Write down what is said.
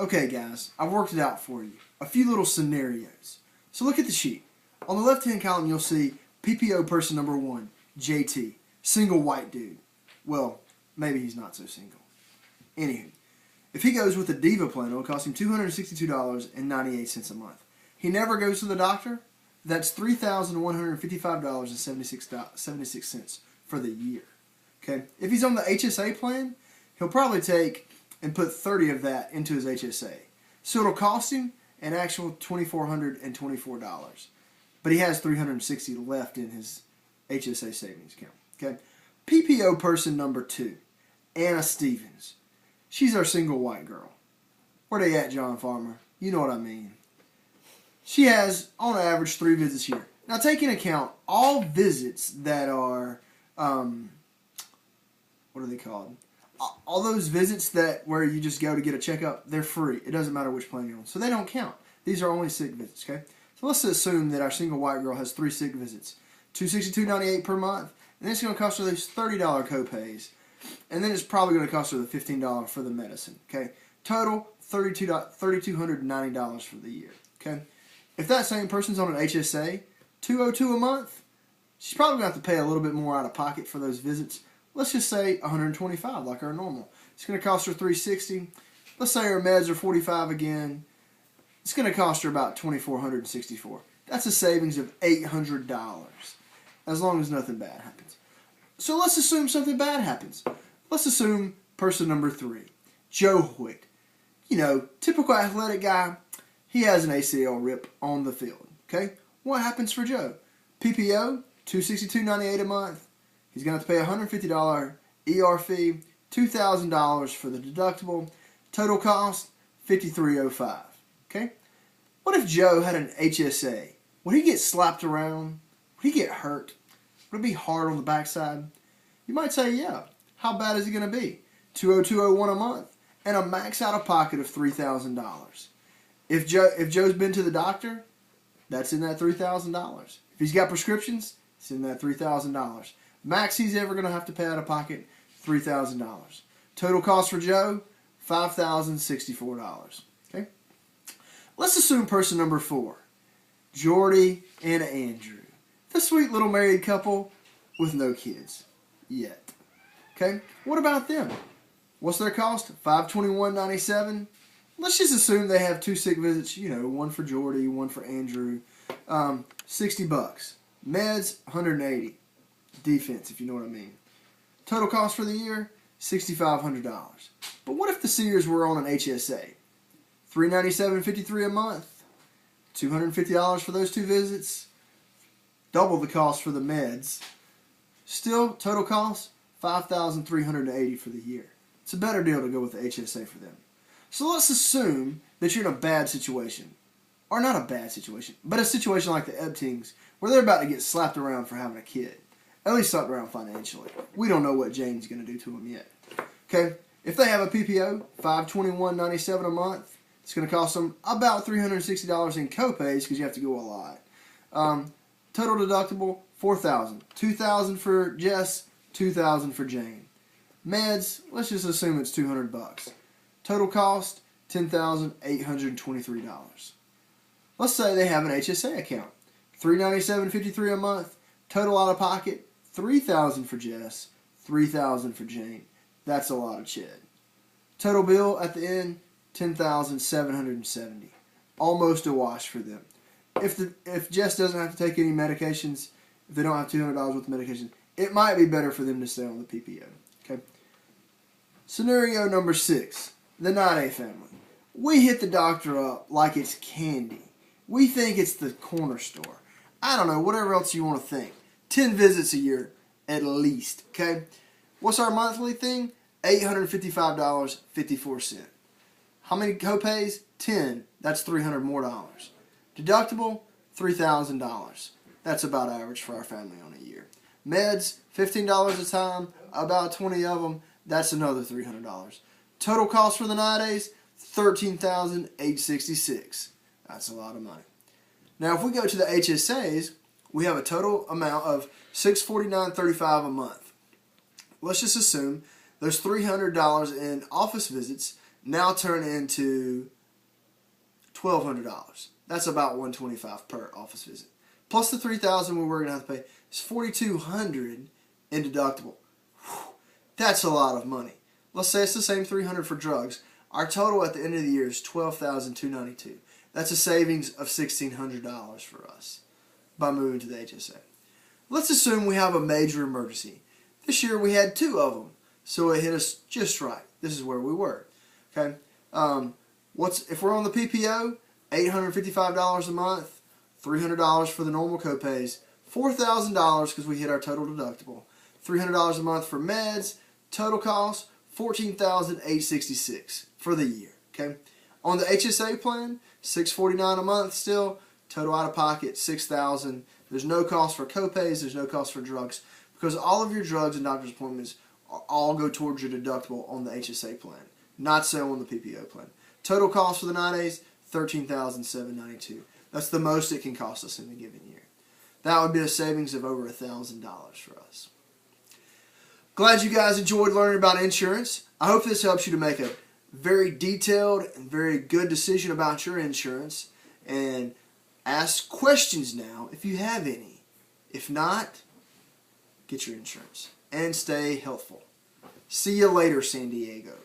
Okay guys, I've worked it out for you. A few little scenarios. So look at the sheet. On the left hand column you'll see PPO person number 1, JT. Single white dude. Well, maybe he's not so single. Anywho, if he goes with the Diva plan, it'll cost him $262.98 a month. He never goes to the doctor. That's $3,155.76 for the year. Okay. If he's on the HSA plan, he'll probably take and put 30 of that into his HSA. So it'll cost him an actual $2,424. But he has $360 left in his HSA savings account. Okay. PPO person number 2, Anna Stevens. She's our single white girl. Where they at, John Farmer? You know what I mean. She has, on average, 3 visits a year. Now, take into account all visits that are, what are they called? All those visits that where you just go to get a checkup, they're free. It doesn't matter which plan you're on. So they don't count. These are only sick visits, okay? So let's assume that our single white girl has 3 sick visits. $262.98 per month. And then it's going to cost her those $30 copays. And then it's probably going to cost her the $15 for the medicine, okay? Total, $3,290 for the year, okay? If that same person's on an HSA, $202 a month, she's probably going to have to pay a little bit more out of pocket for those visits. Let's just say $125 like our normal. It's going to cost her $360. Let's say her meds are $45 again. It's going to cost her about $2,464. That's a savings of $800 as long as nothing bad happens. So let's assume something bad happens. Let's assume person number 3, Joe Hoyt. You know, typical athletic guy. He has an ACL rip on the field. Okay? What happens for Joe? PPO, $262.98 a month. He's going to have to pay a $150 ER fee, $2,000 for the deductible. Total cost, $5,305. Okay? What if Joe had an HSA? Would he get slapped around? Would he get hurt? Would it be hard on the backside? You might say, yeah. How bad is it going to be? $202.01 a month and a max out of pocket of $3,000. If Joe's been to the doctor, that's in that $3,000. If he's got prescriptions, it's in that $3,000. Max he's ever going to have to pay out of pocket, $3,000. Total cost for Joe, $5,064. Okay? Let's assume person number 4, Jordy and Andrew. The sweet little married couple with no kids yet. Okay? What about them? What's their cost? $521.97. Let's just assume they have 2 sick visits, you know, one for Jordy, one for Andrew. $60. Meds, $180. Defense, if you know what I mean. Total cost for the year, $6,500. But what if the Sears were on an HSA? $397.53 a month. $250 for those 2 visits. Double the cost for the meds. Still, total cost, $5,380 for the year. It's a better deal to go with the HSA for them. So let's assume that you're in a bad situation. Or not a bad situation, but a situation like the Eptings, where they're about to get slapped around for having a kid. At least slapped around financially. We don't know what Jane's going to do to them yet. Okay? If they have a PPO, $521.97 a month, it's going to cost them about $360 in copays because you have to go a lot. Total deductible, $4,000. $2,000 for Jess, $2,000 for Jane. Meds, let's just assume it's $200. Total cost, $10,823. Let's say they have an HSA account. $397.53 a month. Total out of pocket, $3,000 for Jess, $3,000 for Jane. That's a lot of ched. Total bill at the end, $10,770. Almost a wash for them. If Jess doesn't have to take any medications, if they don't have $200 worth of medications, it might be better for them to stay on the PPO. Okay. Scenario number 6, the Nade family. We hit the doctor up like it's candy. We think it's the corner store. I don't know, whatever else you want to think. 10 visits a year, at least. Okay. What's our monthly thing? $855.54. How many copays? 10. That's $300 more dollars. Deductible, $3,000. That's about average for our family on a year. Meds, $15 a time, about 20 of them. That's another $300. Total cost for the Nades, $13,866. That's a lot of money. Now, if we go to the HSAs, we have a total amount of $649.35 a month. Let's just assume there's $300 in office visits now turn into $1,200. That's about $125 per office visit. Plus the $3,000 we're going to have to pay is $4,200 in deductible. Whew, that's a lot of money. Let's say it's the same $300 for drugs. Our total at the end of the year is $12,292. That's a savings of $1,600 for us by moving to the HSA. Let's assume we have a major emergency. This year we had 2 of them, so it hit us just right. This is where we were. Okay. If we're on the PPO? $855 a month, $300 for the normal copays, $4,000 because we hit our total deductible, $300 a month for meds, total cost $14,866 for the year. Okay. On the HSA plan, $649 a month still, total out of pocket $6,000. There's no cost for copays, there's no cost for drugs, because all of your drugs and doctor's appointments all go towards your deductible on the HSA plan, not so on the PPO plan. Total cost for the 9 days, $13,792. That's the most it can cost us in a given year. That would be a savings of over $1,000 for us. Glad you guys enjoyed learning about insurance. I hope this helps you to make a very detailed and very good decision about your insurance, and ask questions now if you have any. If not, get your insurance and stay healthful. See you later, San Diego.